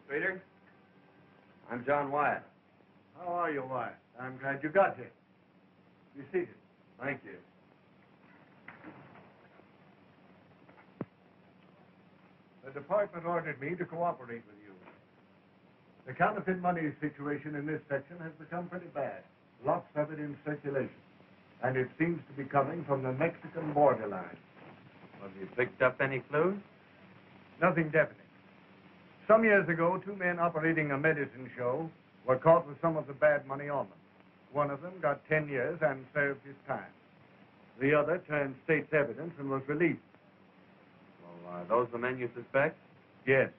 Streeter. I'm John Wyatt. How are you, Wyatt? I'm glad you got here. Be seated. Thank you. The department ordered me to cooperate with you. The counterfeit money situation in this section has become pretty bad. Lots of it in circulation. And it seems to be coming from the Mexican borderline. Have you picked up any clues? Nothing definite. Some years ago, 2 men operating a medicine show were caught with some of the bad money on them. One of them got 10 years and served his time. The other turned state's evidence and was released. Well, are those the men you suspect? Yes.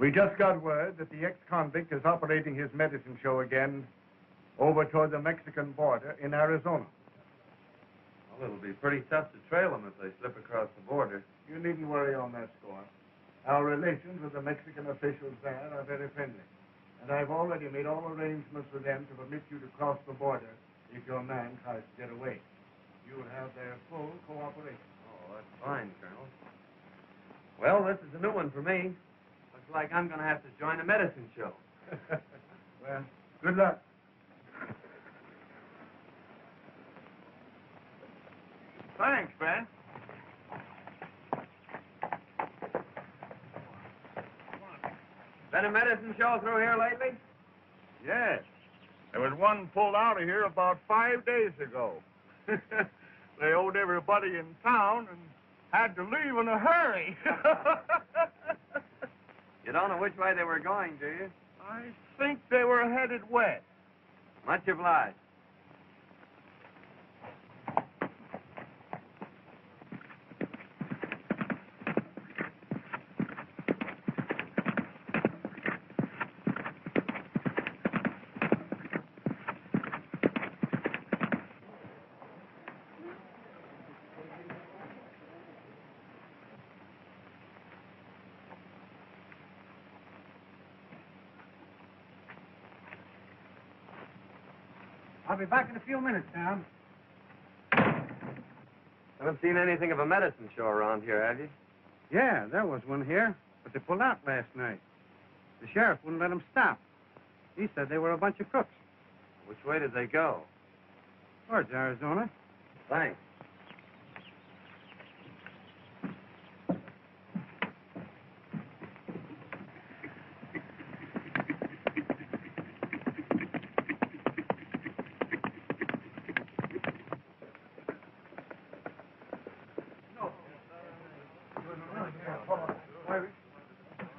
We just got word that the ex-convict is operating his medicine show again over toward the Mexican border in Arizona. Well, it'll be pretty tough to trail them if they slip across the border. You needn't worry on that score. Our relations with the Mexican officials there are very friendly. And I've already made all arrangements with them to permit you to cross the border if your man tries to get away. You'll have their full cooperation. Oh, that's fine, Colonel. Well, this is a new one for me. Looks like I'm going to have to join a medicine show. Well, good luck. Thanks, Ben. Been a medicine show through here lately? Yes. There was one pulled out of here about 5 days ago. They owed everybody in town and had to leave in a hurry. You don't know which way they were going, do you? I think they were headed west. Much obliged. I'll be back in a few minutes, Tom. Haven't seen anything of a medicine show around here, have you? Yeah, there was one here, but they pulled out last night. The sheriff wouldn't let them stop. He said they were a bunch of crooks. Which way did they go? Towards Arizona. Thanks.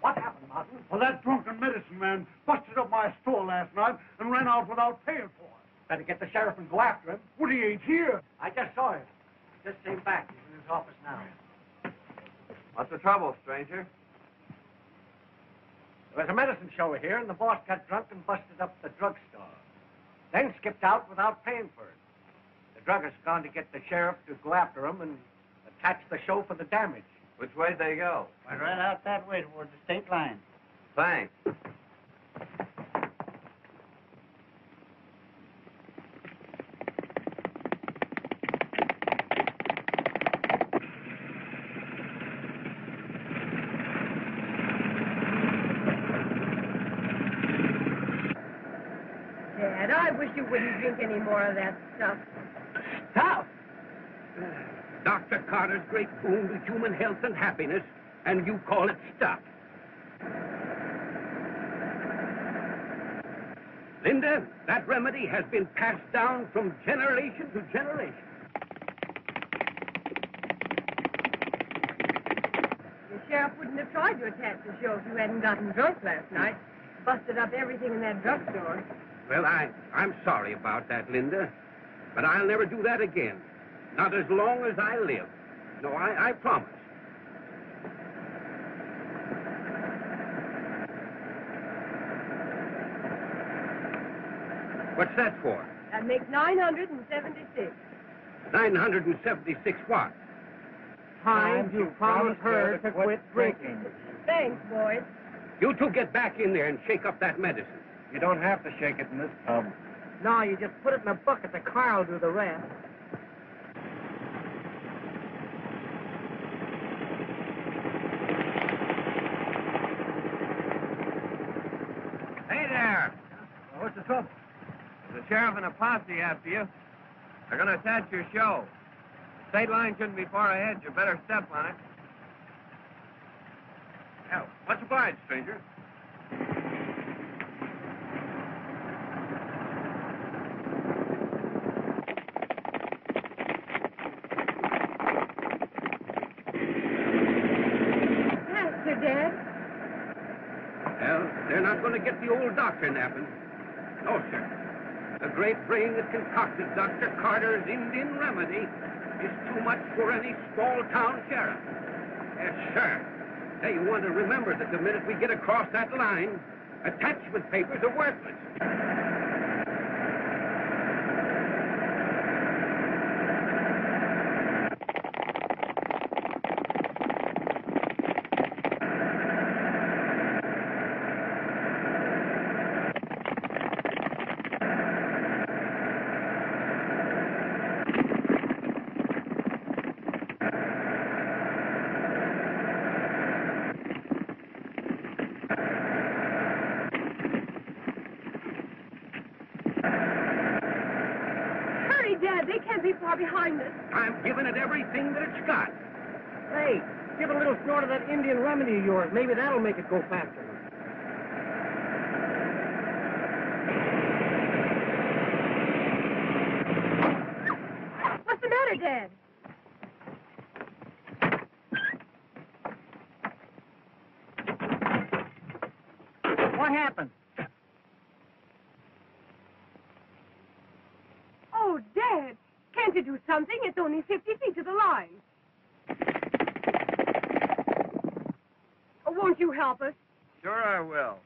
What happened, Martin? Well, that drunken medicine man busted up my store last night and ran out without paying for it. Better get the sheriff and go after him. Well, he ain't here. I just saw him. He just came back. He's in his office now. What's the trouble, stranger? There was a medicine show here, and the boss got drunk and busted up the drugstore. Then skipped out without paying for it. The druggist's gone to get the sheriff to go after him and attach the show for the damage. Which way'd they go? Went right out that way towards the state line. Thanks. Dad, I wish you wouldn't drink any more of that stuff. Stuff? Dr. Carter's great boon to human health and happiness, and you call it stuff. Linda, that remedy has been passed down from generation to generation. The sheriff wouldn't have tried to attach the show if you hadn't gotten drunk last night. Busted up everything in that drugstore. Well, I'm sorry about that, Linda, but I'll never do that again. Not as long as I live. No, I promise. What's that for? That makes 976. 976 what? Time to promise her to quit drinking. Thanks, boys. You two get back in there and shake up that medicine. You don't have to shake it in this tub. No, you just put it in a bucket. The car will do the rest. the trouble? There's a sheriff and a posse after you. They're going to attach your show. The state line shouldn't be far ahead. You better step on it. Yeah, much obliged, stranger. Pastor, Dad. Well, they're not going to get the old doctor napping. No, sir. The great brain that concocted Dr. Carter's Indian remedy is too much for any small-town sheriff. Yes, sir. Hey, you want to remember that the minute we get across that line, attachment papers are worthless. Dad, they can't be far behind us. I'm giving it everything that it's got. Hey, give a little snort of that Indian remedy of yours. Maybe that'll make it go faster. What's the matter, Dad? What happened? Oh, Dad, can't you do something? It's only 50 feet to the line. Oh, won't you help us? Sure I will.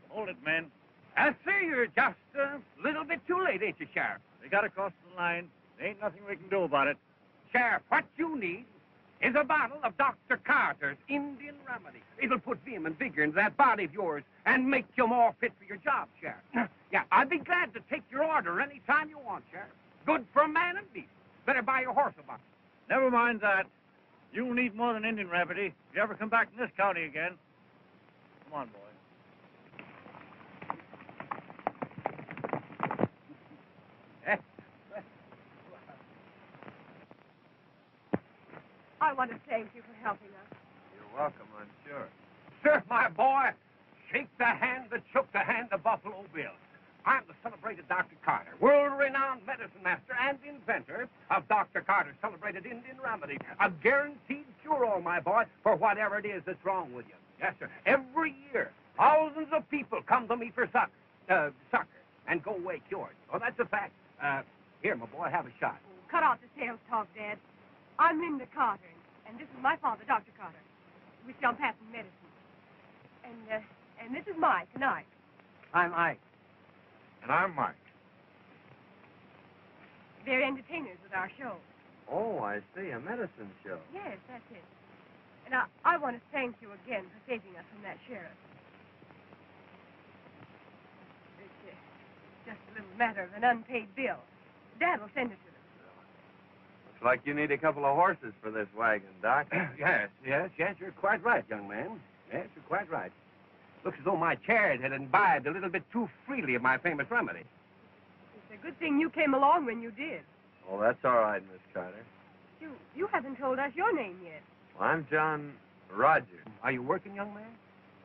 Hold it, men. I see you're just a little bit too late, ain't you, Sheriff? They got across the line. There ain't nothing we can do about it. Sheriff, what you need is a bottle of Dr. Carter's Indian remedy. It'll put vim and vigor into that body of yours and make you more fit for your job, Sheriff. Yeah, I'd be glad to take your order any time you want, Sheriff. Good for man and beast. Better buy your horse a bottle. Never mind that. You'll need more than Indian remedy if you ever come back in this county again. Come on, boy. I want to thank you for helping us. You're welcome, I'm sure. Sir, my boy, shake the hand that shook the hand of Buffalo Bill. I'm the celebrated Dr. Carter, world-renowned medicine master and inventor of Dr. Carter's celebrated Indian remedy. A guaranteed cure-all, my boy, for whatever it is that's wrong with you. Yes, sir. Every year, thousands of people come to me for succor and go away cured. Oh, that's a fact. Here, my boy, have a shot. Cut out the sales talk, Dad. I'm Linda Carter, and this is my father, Dr. Carter. We sell patent medicine. And this is Mike and Ike. I'm Ike. And I'm Mike. They're entertainers with our show. Oh, I see. A medicine show. Yes, that's it. And I want to thank you again for saving us from that sheriff. It's just a little matter of an unpaid bill. Dad will send it to them. Looks like you need a couple of horses for this wagon, Doc. Yes, you're quite right, young man. Yes, you're quite right. Looks as though my chariot had imbibed a little bit too freely of my famous remedy. It's a good thing you came along when you did. Oh, that's all right, Miss Carter. You haven't told us your name yet. Well, I'm John Rogers. Are you working, young man?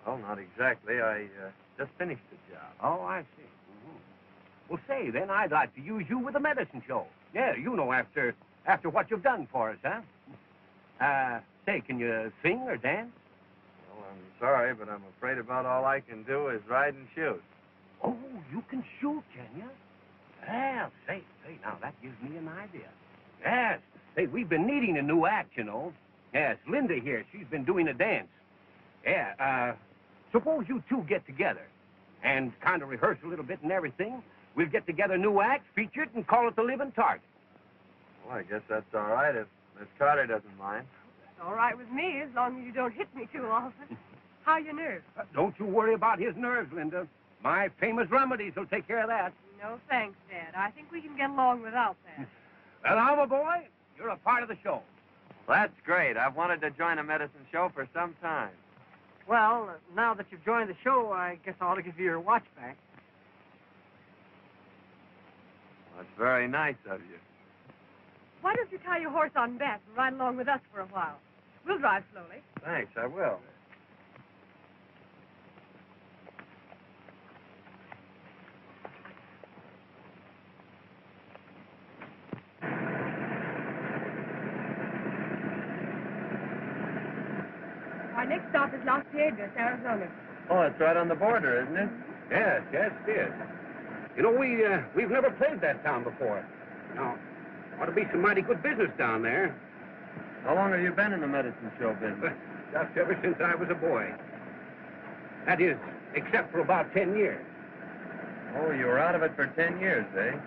Well, not exactly. I just finished the job. Oh, I see. Mm-hmm. Well, say, then, I'd like to use you with a medicine show. Yeah, you know, after what you've done for us, huh? Say, can you sing or dance? Well, I'm sorry, but I'm afraid about all I can do is ride and shoot. Oh, you can shoot, can you? Well, say, now, that gives me an idea. Yes. Say, we've been needing a new act, you know. Yes, Linda here, she's been doing a dance. Yeah, suppose you two get together and kind of rehearse a little bit and everything, we'll get together new acts, feature it, and call it The Living Target. Well, I guess that's all right if Miss Carter doesn't mind. It's all right with me as long as you don't hit me too often. How your nerves? Don't you worry about his nerves, Linda. My famous remedies will take care of that. No thanks, Dad. I think we can get along without that. Well, now, my boy, you're a part of the show. That's great. I've wanted to join a medicine show for some time. Well, now that you've joined the show, I guess I ought to give you your watch back. Well, that's very nice of you. Why don't you tie your horse on back and ride along with us for a while? We'll drive slowly. Thanks, I will. Our next stop is Las Piedras, Arizona. Oh, it's right on the border, isn't it? Yes, it is. You know, we've never played that town before. Now, ought to be some mighty good business down there. How long have you been in the medicine show business? Just ever since I was a boy. That is, except for about 10 years. Oh, you were out of it for 10 years, eh?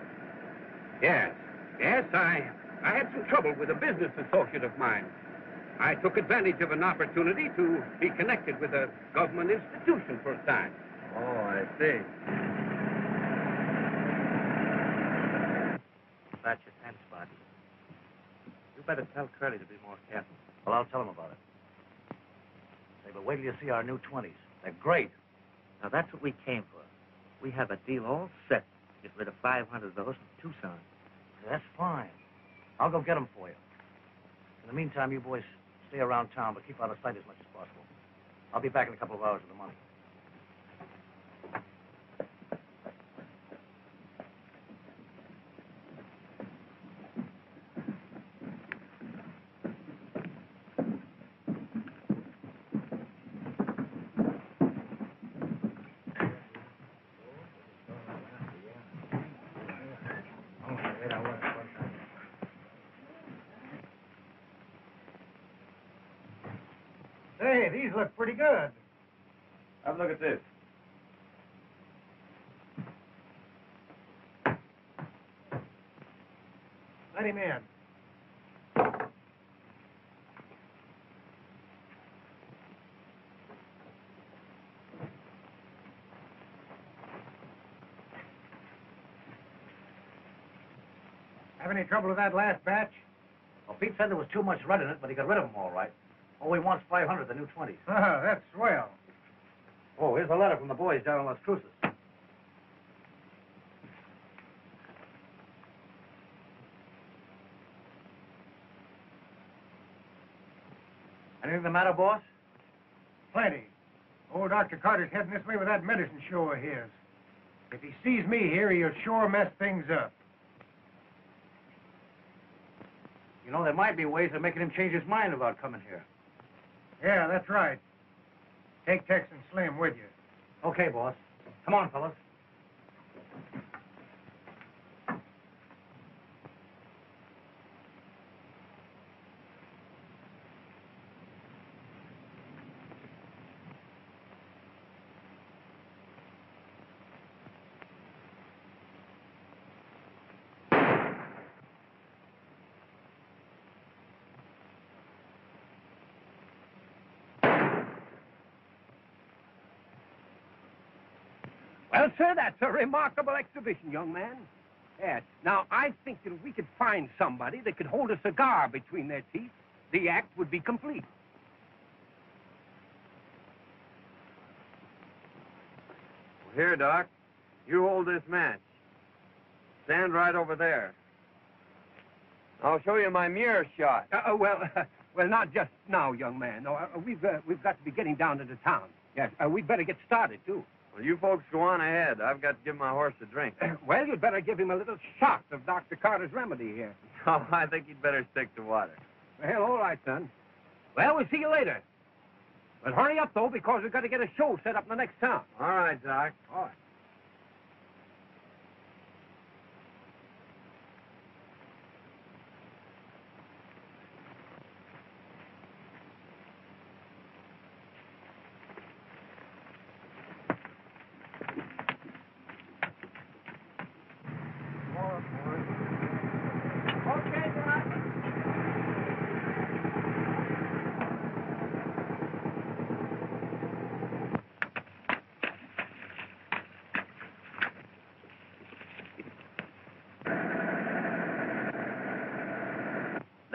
Yes. Yes, I had some trouble with a business associate of mine. I took advantage of an opportunity to be connected with a government institution for a time. Oh, I see. That's your 10 spot. You better tell Curly to be more careful. Well, I'll tell him about it. Say, but wait till you see our new 20s. They're great. Now, that's what we came for. We have a deal all set. Get rid of 500 of those from Tucson. That's fine. I'll go get them for you. In the meantime, you boys stay around town, but keep out of sight as much as possible. I'll be back in a couple of hours with the money. Hey, these look pretty good. Have a look at this. Let him in. Have any trouble with that last batch? Well, Pete said there was too much red in it, but he got rid of them all right. All he wants 500, the new 20s. Oh, that's swell. Oh, here's a letter from the boys down in Las Cruces. Anything the matter, boss? Plenty. Old Dr. Carter's heading this way with that medicine show of his. If he sees me here, he'll sure mess things up. You know, there might be ways of making him change his mind about coming here. Yeah, that's right. Take Tex and Slim with you. Okay, boss. Come on, fellas. Well, sir, that's a remarkable exhibition, young man. Yes. Now, I think that if we could find somebody that could hold a cigar between their teeth, the act would be complete. Well, here, Doc. You hold this match. Stand right over there. I'll show you my mirror shot. Well, not just now, young man. No, we've got to be getting down to the town. Yes, we'd better get started, too. Well, you folks go on ahead. I've got to give my horse a drink. Well, you'd better give him a little shot of Dr. Carter's remedy here. Oh, I think he'd better stick to water. Well, all right, son. Well, we'll see you later. But hurry up, though, because we've got to get a show set up in the next town. All right, Doc. All right.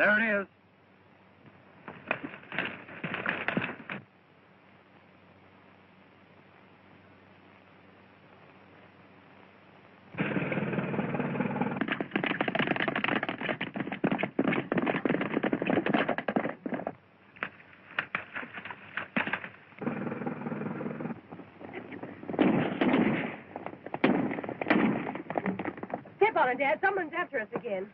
There it is. Step on it, Dad. Someone's after us again.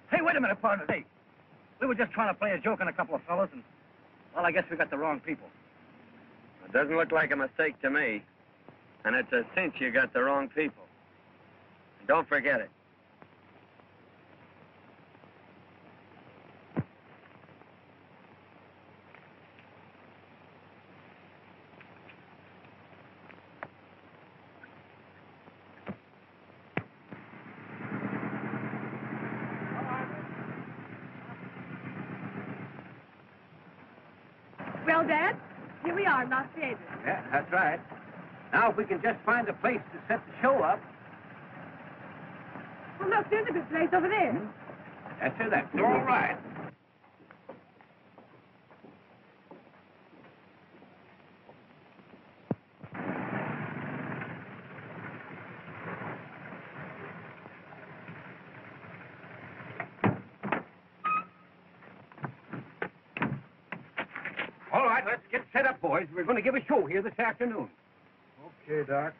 Hey, wait a minute, partner. Hey, we were just trying to play a joke on a couple of fellas, and, well, I guess we got the wrong people. It doesn't look like a mistake to me. And it's a cinch you got the wrong people. And don't forget it. Well, Dad, here we are in Las Vegas. Yeah, that's right. Now, if we can just find a place to set the show up. Well, look, there's a good place over there. That's it. That's all right. All right, let's get set up, boys. We're going to give a show here this afternoon. Okay, Doc.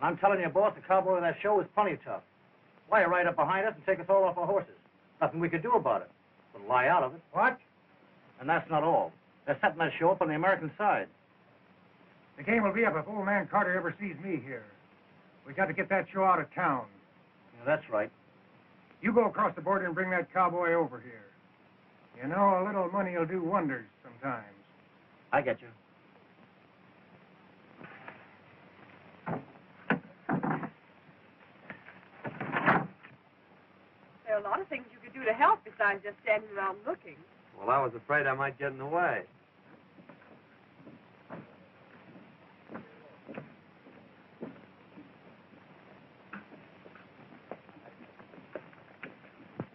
I'm telling you, boss, the cowboy of that show is plenty tough. Why, right up behind us and take us all off our horses. Nothing we could do about it. But lie out of it. What? And that's not all. They're setting that show up on the American side. The game will be up if old man Carter ever sees me here. We got to get that show out of town. Yeah, that's right. You go across the border and bring that cowboy over here. You know, a little money will do wonders sometimes. I get you. There are a lot of things you could do to help besides just standing around looking. Well, I was afraid I might get in the way.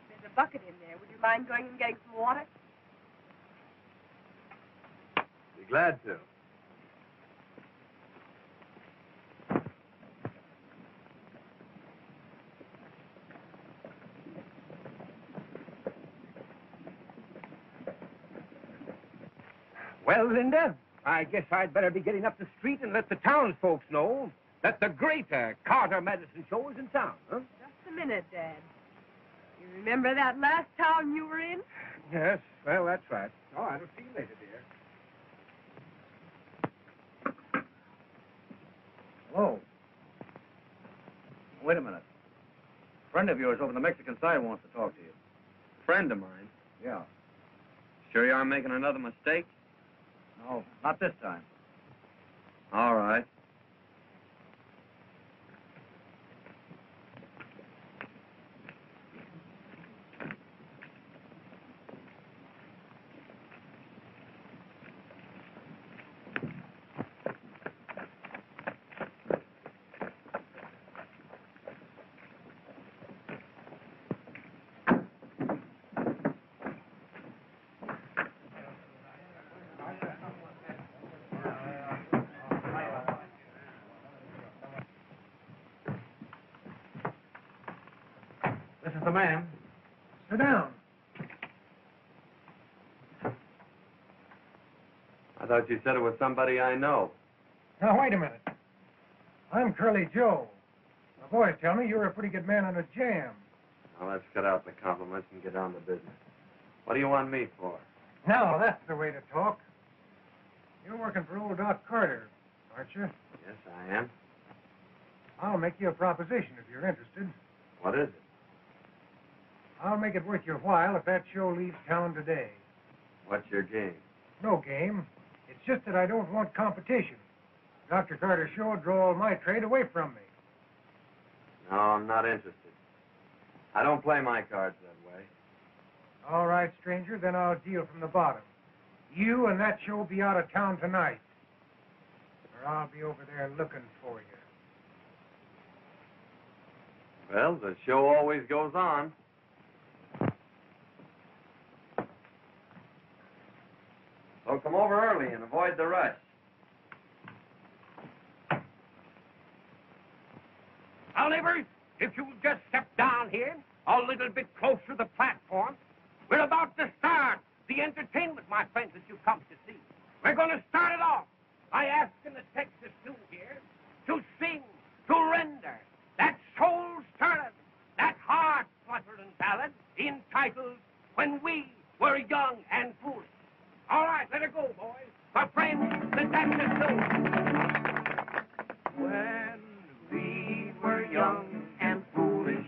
There's a bucket in there. Would you mind going and getting some water? Be glad to. Well, Linda, I guess I'd better be getting up the street and let the townsfolk know that the great Carter Medicine Show is in town, huh? Just a minute, Dad. You remember that last town you were in? Yes, well, that's right. All right, I'll see you later, dear. Hello. Wait a minute. A friend of yours over on the Mexican side wants to talk to you. Friend of mine. Yeah. Sure you aren't making another mistake? No, not this time. All right. This is the man. Sit down. I thought you said it was somebody I know. Now, wait a minute. I'm Curly Joe. My boys tell me you're a pretty good man on a jam. Now, let's cut out the compliments and get down to business. What do you want me for? Now, that's the way to talk. You're working for old Doc Carter, aren't you? Yes, I am. I'll make you a proposition if you're interested. What is it? I'll make it worth your while if that show leaves town today. What's your game? No game. It's just that I don't want competition. Dr. Carter's show would draw all my trade away from me. No, I'm not interested. I don't play my cards that way. All right, stranger, then I'll deal from the bottom. You and that show will be out of town tonight. Or I'll be over there looking for you. Well, the show always goes on. So come over early and avoid the rush. Now, neighbors, if you'll just step down here a little bit closer to the platform, we're about to start the entertainment, my friends, that you've come to see. We're going to start it off by asking the Texas Stew here to sing, to render that soul-stirring, that heart-fluttering ballad entitled When We Were Young and Foolish. All right, let it go, boys. My friends, the Texas Stew. When we were young and foolish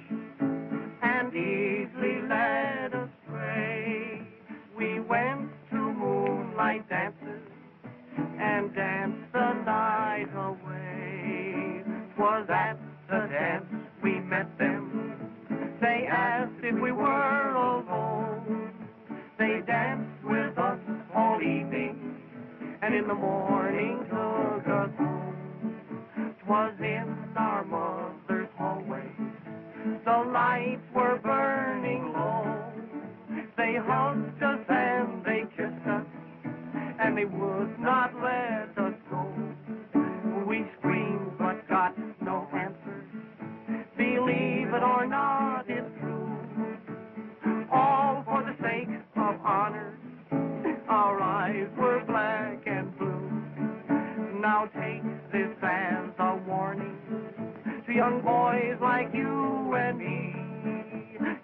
and easily led astray, we went to moonlight dances and danced the night away. 'Twas at the dance we met them. They asked if we were alone. They danced with us all evening and in the morning took us home. 'Twas in our mother's hallway. The lights were burning low. They hugged us and they kissed us, and they would not let us go. We screamed but got no answer. Believe it or not, it's true. All for the sake of honor. Our eyes were black and blue. Now take this as a warning to young boys like you and me.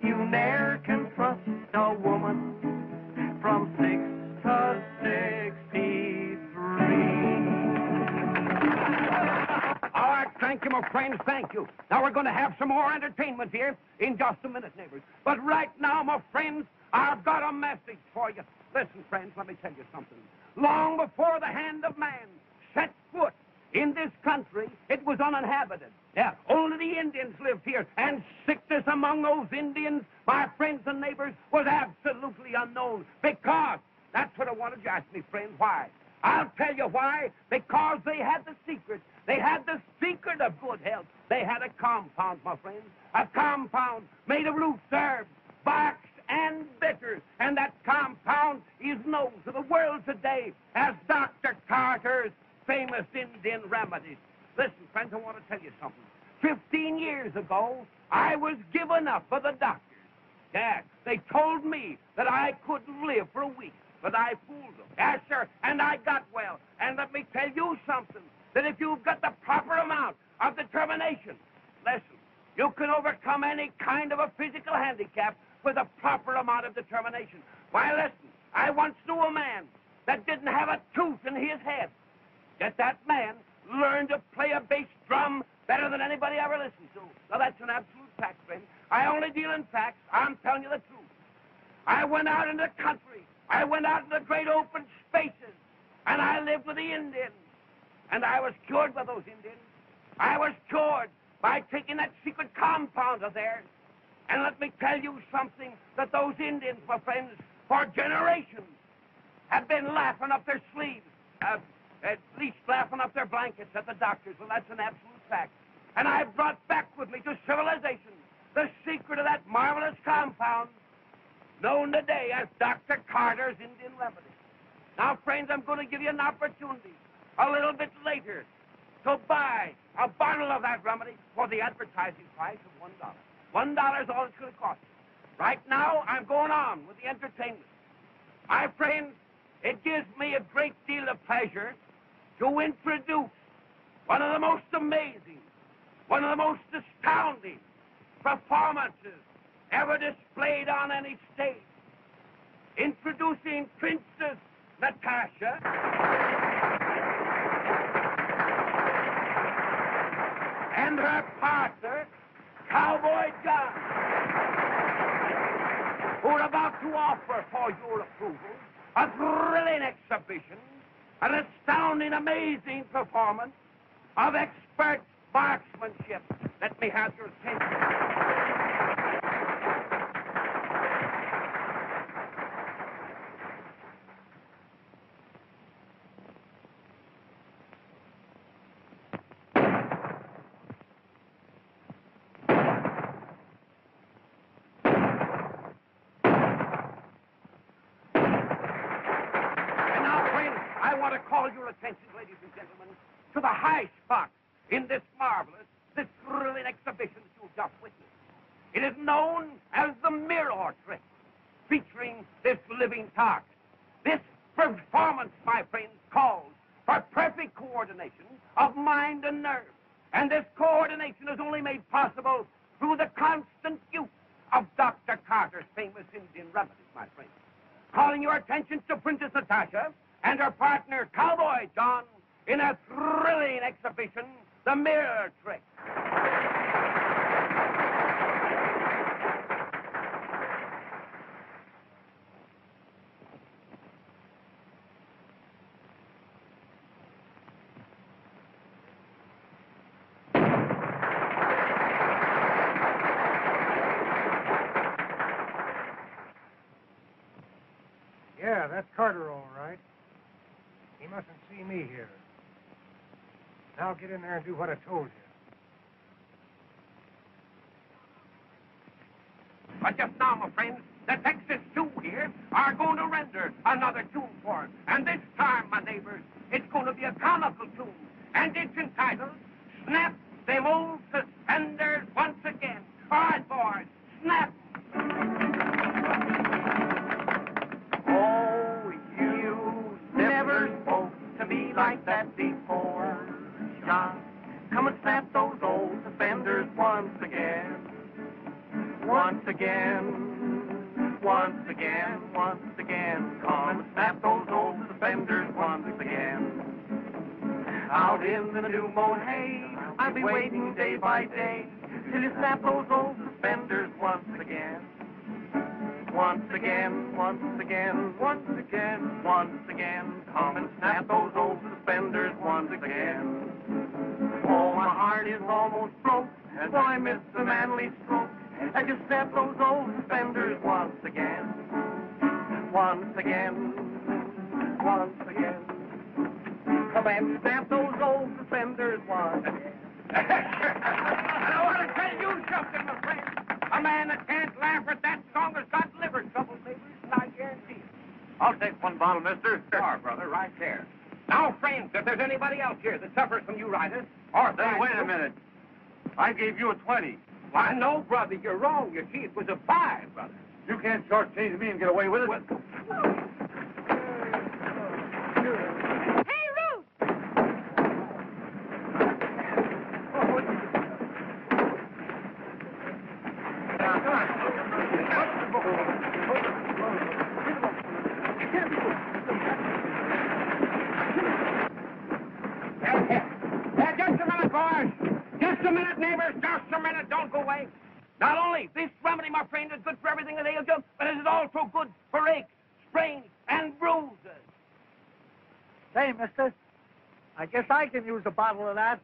You ne'er can trust a woman from 6 to 63. All right, thank you, my friends, thank you. Now we're going to have some more entertainment here in just a minute, neighbors. But right now, my friends, I've got a message for you. Listen, friends, let me tell you something. Long before the hand of man set foot in this country, it was uninhabited. Yeah, only the Indians lived here, and sickness among those Indians, my friends and neighbors, was absolutely unknown. Because, that's what I wanted you to ask me, friend, why? I'll tell you why. Because they had the secret. They had the secret of good health. They had a compound, my friends. A compound made of roots, herbs, barks, and bitters. And that compound is known to the world today as Dr. Carter's famous Indian remedies. Listen, friends, I want to tell you something. 15 years ago, I was given up by the doctors. Yeah, they told me that I couldn't live for a week, but I fooled them. Yes, sir, and I got well. And let me tell you something, that if you've got the proper amount of determination. Listen, you can overcome any kind of a physical handicap with a proper amount of determination. Why, listen, I once knew a man that didn't have a tooth in his head. Yet that man learned to play a bass drum better than anybody ever listened to. Now, that's an absolute fact, friend. I only deal in facts. I'm telling you the truth. I went out in the country. I went out in the great open spaces, and I lived with the Indians. And I was cured by those Indians. I was cured by taking that secret compound of theirs. And let me tell you something, that those Indians, my friends, for generations, have been laughing up their sleeves, at least laughing up their blankets at the doctors. Well, that's an absolute fact. And I brought back with me to civilization the secret of that marvelous compound known today as Dr. Carter's Indian Remedy. Now, friends, I'm going to give you an opportunity a little bit later to buy a bottle of that remedy for the advertising price of $1. $1 is all it's going to cost you. Right now, I'm going on with the entertainment. My friends, it gives me a great deal of pleasure to introduce one of the most amazing, one of the most astounding performances ever displayed on any stage. Introducing Princess Natasha and her partner, Cowboy John, who are about to offer for your approval a thrilling exhibition, an astounding, amazing performance of expert marksmanship. Let me have your attention. Call your attention, ladies and gentlemen, to the high spot in this marvelous, this thrilling exhibition that you've just witnessed. It is known as the mirror trick, featuring this living target. This performance, my friends, calls for perfect coordination of mind and nerve. And this coordination is only made possible through the constant use of Dr. Carter's famous Indian remedies, my friends. Calling your attention to Princess Natasha and her partner, Cowboy John, in a thrilling exhibition, the mirror trick. Yeah, that's Carter, all right. He mustn't see me here. Now get in there and do what I told you. But just now, my friends, the Texas Two here are going to render another tune for us. And this time, my neighbors, it's going to be a comical tune. And it's entitled, Snap Them Old Suspenders Once Again. All right, boys, snap. Oh, you never spoke to me like that before, John. Come and snap those old suspenders once again. Once again, once again, once again. Come and snap those old suspenders once again. Out in the new mown hay, I'll be waiting day by day till you snap those old suspenders once again. Once again, once again, once again, once again. Come and snap those old suspenders once again. Oh, my heart is almost broke as I miss the manly stroke as you snap those old suspenders once again. Once again, once again. Come and snap those old suspenders once again. And I want to tell you something, my friend. A man that can't laugh at that song has got liver trouble, neighbors, and I guarantee it. I'll take one bottle, mister. Sure, brother, right there. Now, friends, if there's anybody else here that suffers from uritis, or... Say, wait a minute. I gave you a 20. Why, no, brother, you're wrong. You see, it was a 5, brother. You can't shortchange me and get away with it. Hey, Ruth! Oh, Just a minute, boys. Just a minute, neighbors. Just a minute. Don't go away. Not only this remedy, my friend, is good for everything that ails you, but it is also good for aches, sprains, and bruises. Say, mister, I guess I can use a bottle of that.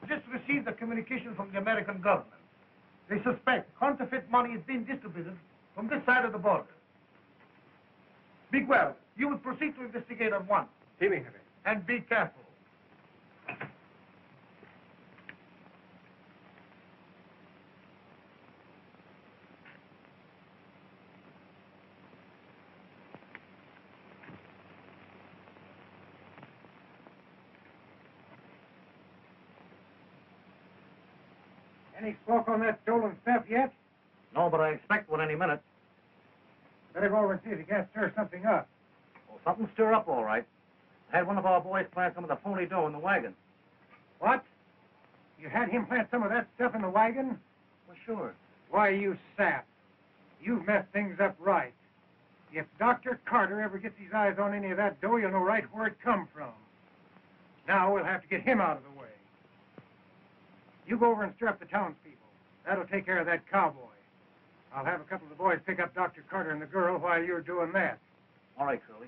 Just received a communication from the American government. They suspect counterfeit money is being distributed from this side of the border. Bigwell, you will proceed to investigate at once. Heavy. And be careful. Any smoke on that stolen stuff yet? No, but I expect one any minute. Better go over and see if you can't stir something up. Well, something stir up all right. I had one of our boys plant some of the phony dough in the wagon. What? You had him plant some of that stuff in the wagon? Well, sure. Why, you sap. You've messed things up right. If Dr. Carter ever gets his eyes on any of that dough, you'll know right where it come from. Now we'll have to get him out of the way. You go over and stir up the townspeople. That'll take care of that cowboy. I'll have a couple of the boys pick up Dr. Carter and the girl while you're doing that. All right, Curly.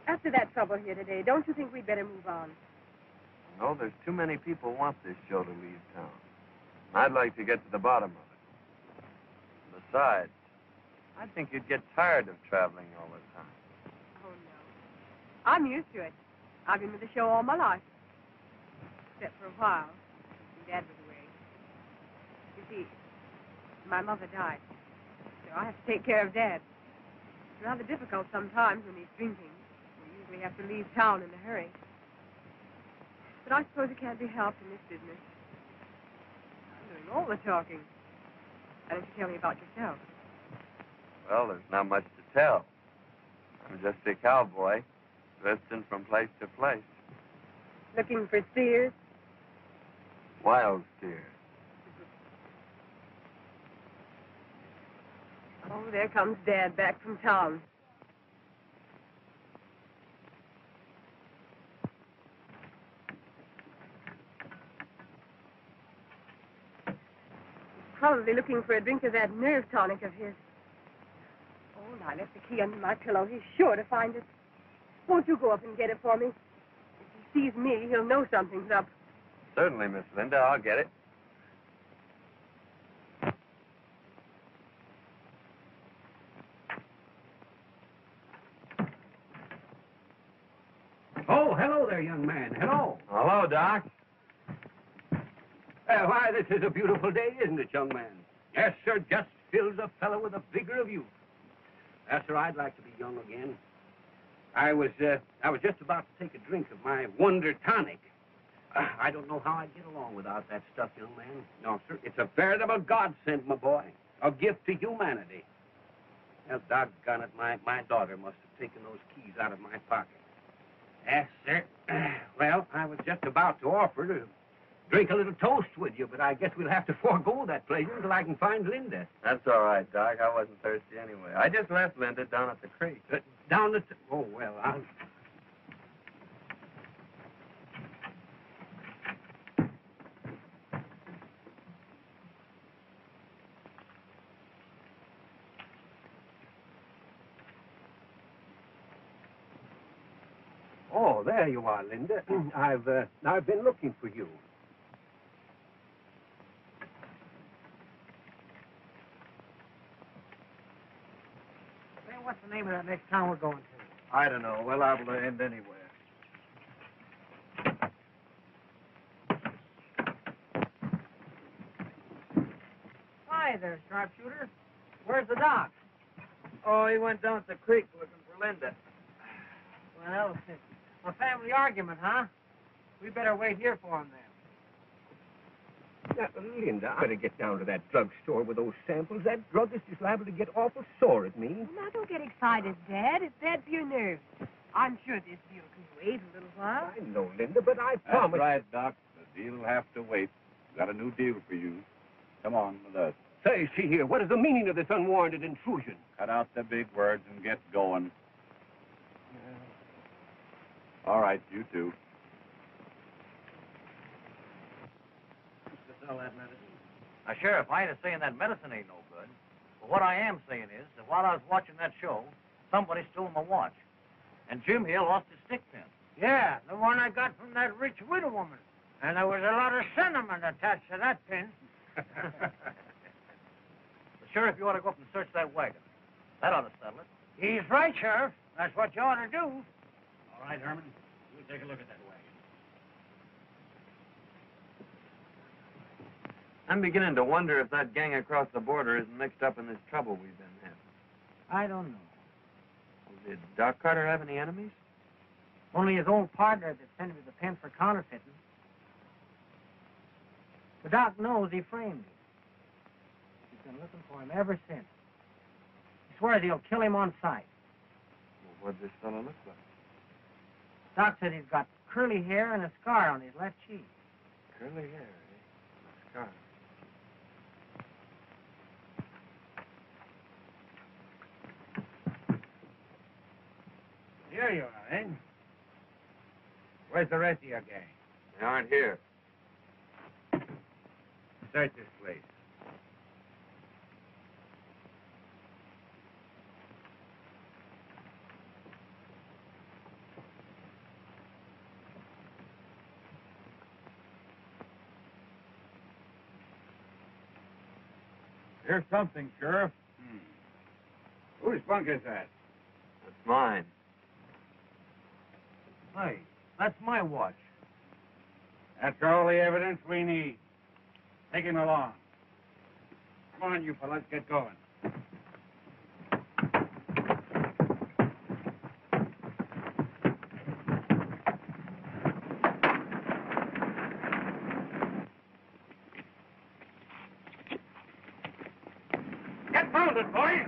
After that trouble here today, don't you think we'd better move on? No, there's too many people want this show to leave town. I'd like to get to the bottom of it. Besides, I think you'd get tired of traveling all the time. Oh, no. I'm used to it. I've been with the show all my life. Except for a while. when Dad was away. You see, my mother died. So I have to take care of Dad. It's rather difficult sometimes when he's drinking. We usually have to leave town in a hurry. But I suppose it can't be helped in this business. I'm doing all the talking. Why don't you tell me about yourself? Well, there's not much to tell. I'm just a cowboy, drifting from place to place. Looking for steers? Wild steers. Oh, there comes Dad back from town. He's probably looking for a drink of that nerve tonic of his. Oh, I left the key under my pillow. He's sure to find it. Won't you go up and get it for me? If he sees me, he'll know something's up. Certainly, Miss Linda. I'll get it. Oh, hello there, young man. Hello. Hello, Doc. Why, this is a beautiful day, isn't it, young man? Yes, sir, just fills a fellow with a vigor of youth. Yes, sir, I'd like to be young again. I was just about to take a drink of my Wonder Tonic. I don't know how I'd get along without that stuff, young man. No, sir, it's a veritable godsend, my boy. A gift to humanity. Well, doggone it, my daughter must have taken those keys out of my pocket. Yes, sir. Well, I was just about to offer to drink a little toast with you, but I guess we'll have to forego that pleasure until I can find Linda. That's all right, Doc. I wasn't thirsty anyway. I just left Linda down at the creek. Down at the... Oh, well, I'll... Oh, there you are, Linda. I've been looking for you. Say, what's the name of that next town we're going to? I don't know. We're liable to end anywhere. Hi there, sharpshooter. Where's the doc? Oh, he went down to the creek looking for Linda. Well, a family argument, huh? We better wait here for him then. Linda, I better get down to that drugstore with those samples. That druggist is liable to get awful sore at me. Now, don't get excited, Dad. It's bad for your nerves. I'm sure this deal can wait a little while. I know, Linda, but I promised... That's right, Doc. The deal will have to wait. Got a new deal for you. Come on with us. Say, see here, what is the meaning of this unwarranted intrusion? Cut out the big words and get going. All right, you two. Sell that medicine. Now, Sheriff, I ain't saying that medicine ain't no good. But what I am saying is that while I was watching that show, somebody stole my watch. And Jim here lost his stick pin. Yeah, the one I got from that rich widow woman. And there was a lot of sentiment attached to that pin. Sheriff, you ought to go up and search that wagon. That ought to settle it. He's right, Sheriff. That's what you ought to do. All right, Herman. We'll take a look at that wagon. I'm beginning to wonder if that gang across the border isn't mixed up in this trouble we've been having. I don't know. Did Doc Carter have any enemies? Only his old partner that sent him to the pen for counterfeiting. The doc knows he framed him. He's been looking for him ever since. He swears he'll kill him on sight. Well, what does this fellow look like? Doc said he's got curly hair and a scar on his left cheek. Curly hair, eh? A scar. Here you are, eh? Where's the rest of your gang? They aren't here. Search this place. Here's something, Sheriff. Whose bunk is that? That's mine. Hey, that's my watch. That's all the evidence we need. Take him along. Come on, you fellas, get going. Get mounted, boys!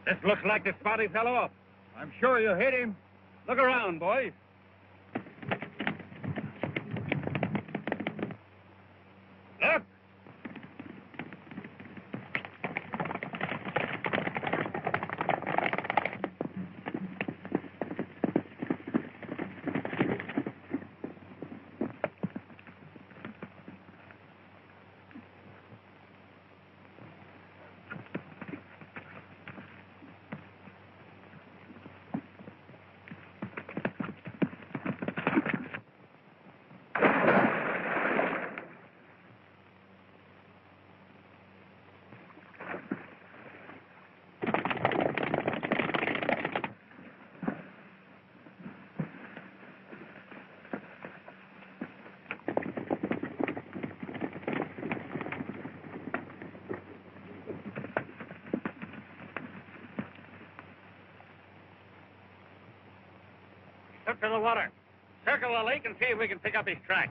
This looks like the spot he fell off. I'm sure you hit him. Look around, boys. Look! Up to the water. Circle the lake and see if we can pick up his tracks.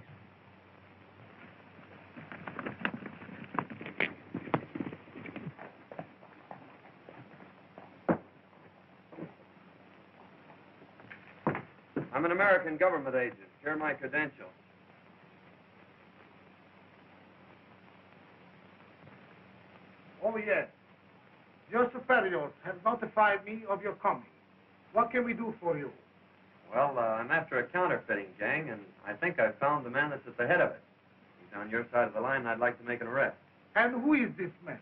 I'm an American government agent. Here are my credentials. Oh, yes. Your superiors have notified me of your coming. What can we do for you? Well, I'm after a counterfeiting gang, and I think I've found the man that's at the head of it. He's on your side of the line, and I'd like to make an arrest. And who is this man?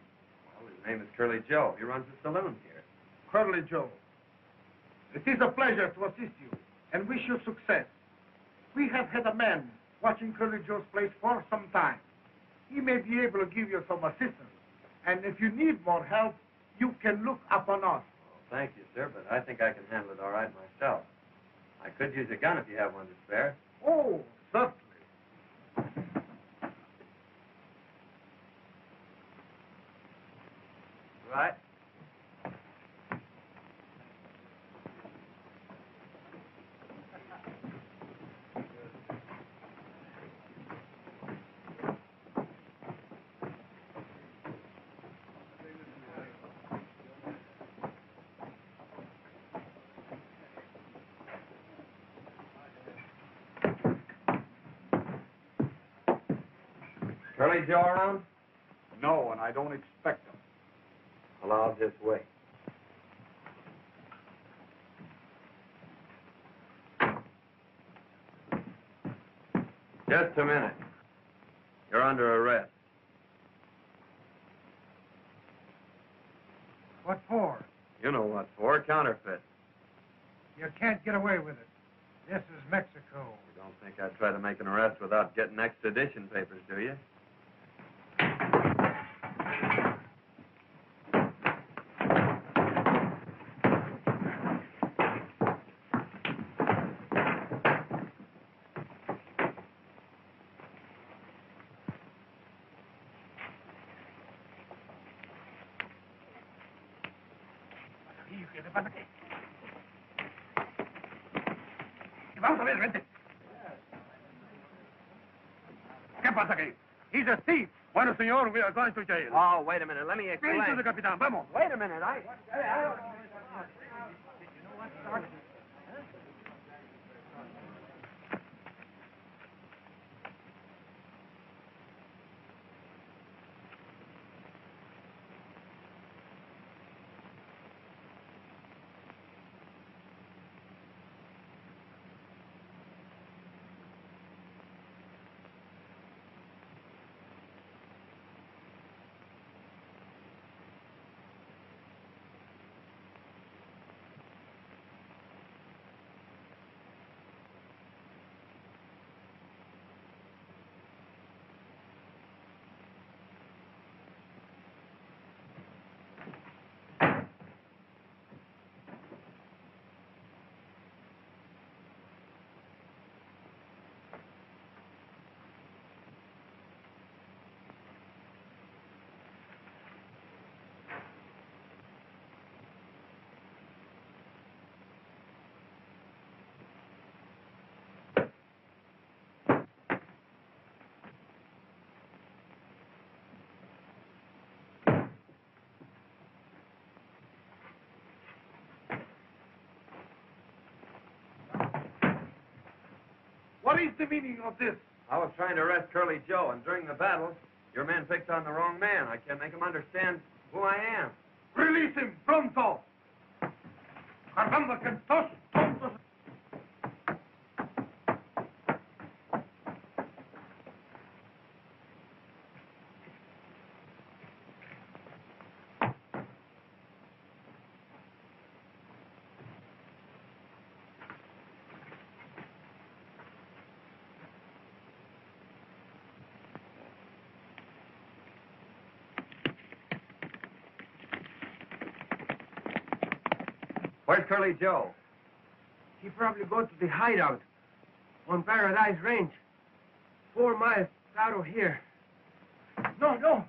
Well, his name is Curly Joe. He runs a saloon here. Curly Joe. It is a pleasure to assist you and wish you success. We have had a man watching Curly Joe's place for some time. He may be able to give you some assistance. And if you need more help, you can look upon us. Thank you, sir, but I think I can handle it all right myself. I could use a gun if you have one to spare. Oh, certainly. Right. Curly Joe around? No, and I don't expect them. Well, I'll just wait. Just a minute. You're under arrest. What for? You know what for. Counterfeit. You can't get away with it. This is Mexico. You don't think I'd try to make an arrest without getting extradition papers, do you? Vamos a ver, vente. ¿Qué pasa aquí? He's a thief. Bueno, señor, we are going to jail. Oh, wait a minute. Let me explain. Listen to the capitán, vamos. Wait a minute. What is the meaning of this? I was trying to arrest Curly Joe, and during the battle, your man picked on the wrong man. I can't make him understand who I am. Release him, pronto! Caramba, que estos tontos... Where's Curly Joe? He probably go to the hideout on Paradise Range, 4 miles out of here. No.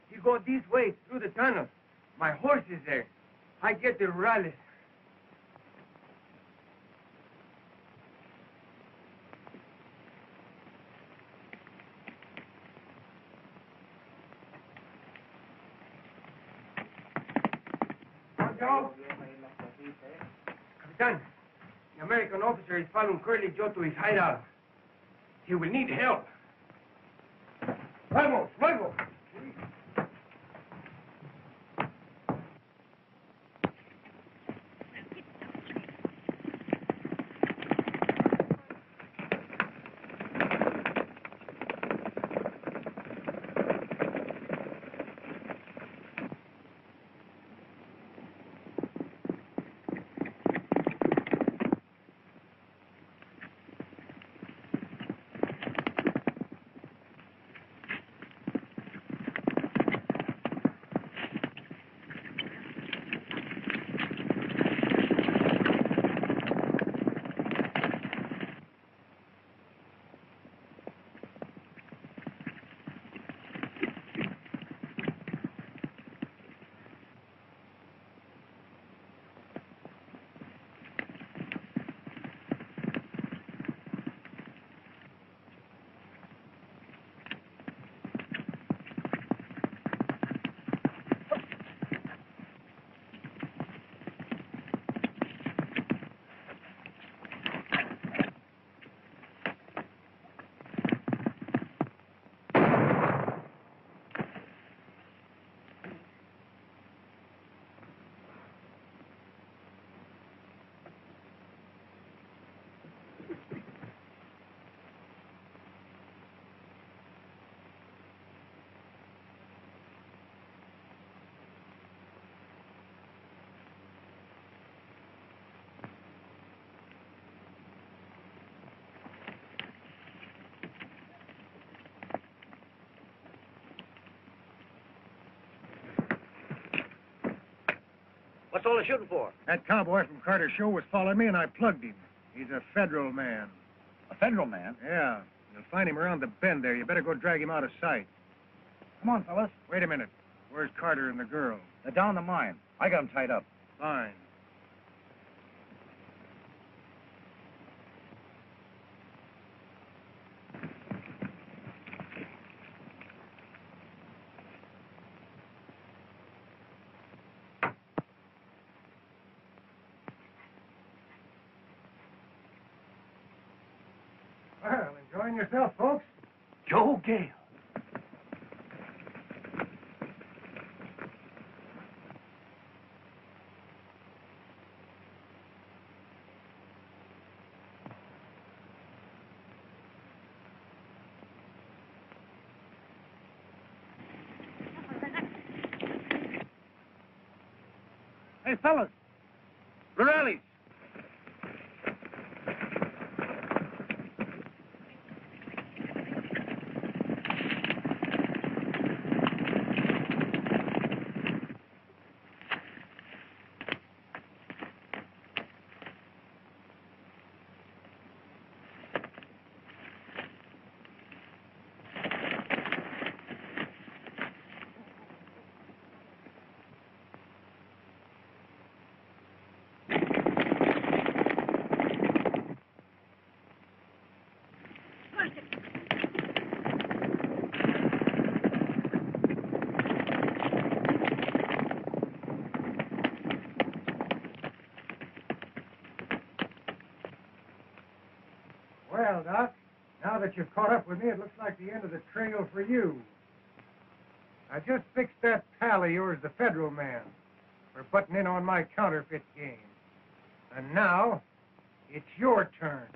He go this way through the tunnel. My horse is there. I get the rallies. Joe? Capitan, the American officer is following Curly Joe to his hideout. He will need help. Vamos, luego. What's all the shooting for? That cowboy from Carter's show was following me, and I plugged him. He's a federal man. A federal man? Yeah. You'll find him around the bend there. You better go drag him out of sight. Come on, fellas. Wait a minute. Where's Carter and the girl? They're down the mine. I got them tied up. Fine. Well, enjoying yourself, folks? Joe Gale. Hey, fellas. Lorelli's. Well, Doc, now that you've caught up with me, it looks like the end of the trail for you. I just fixed that pal of yours, the federal man, for butting in on my counterfeit game. And now, it's your turn.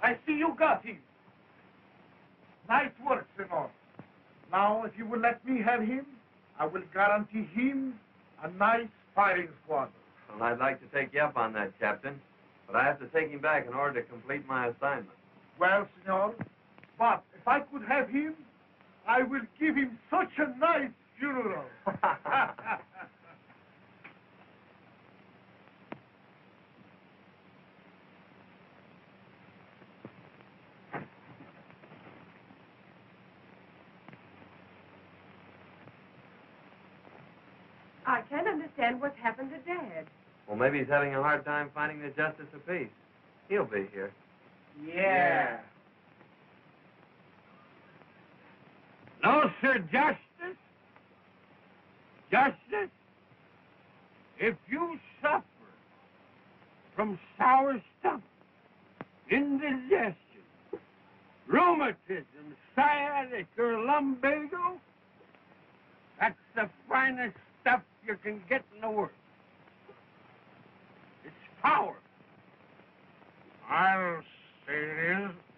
I see you got him. Nice work, Senor. Now, if you will let me have him, I will guarantee him a nice firing squad. Well, I'd like to take you up on that, Captain, but I have to take him back in order to complete my assignment. Well, Senor, but if I could have him, I will give him such a nice funeral. I can't understand what's happened to Dad. Well, maybe he's having a hard time finding the justice of peace. He'll be here. Yeah. No, sir, Justice. Justice, if you suffer from sour stomach, indigestion, rheumatism, sciatic, or lumbago, that's the finest stuff you can get in the world. It's power. I'll say it is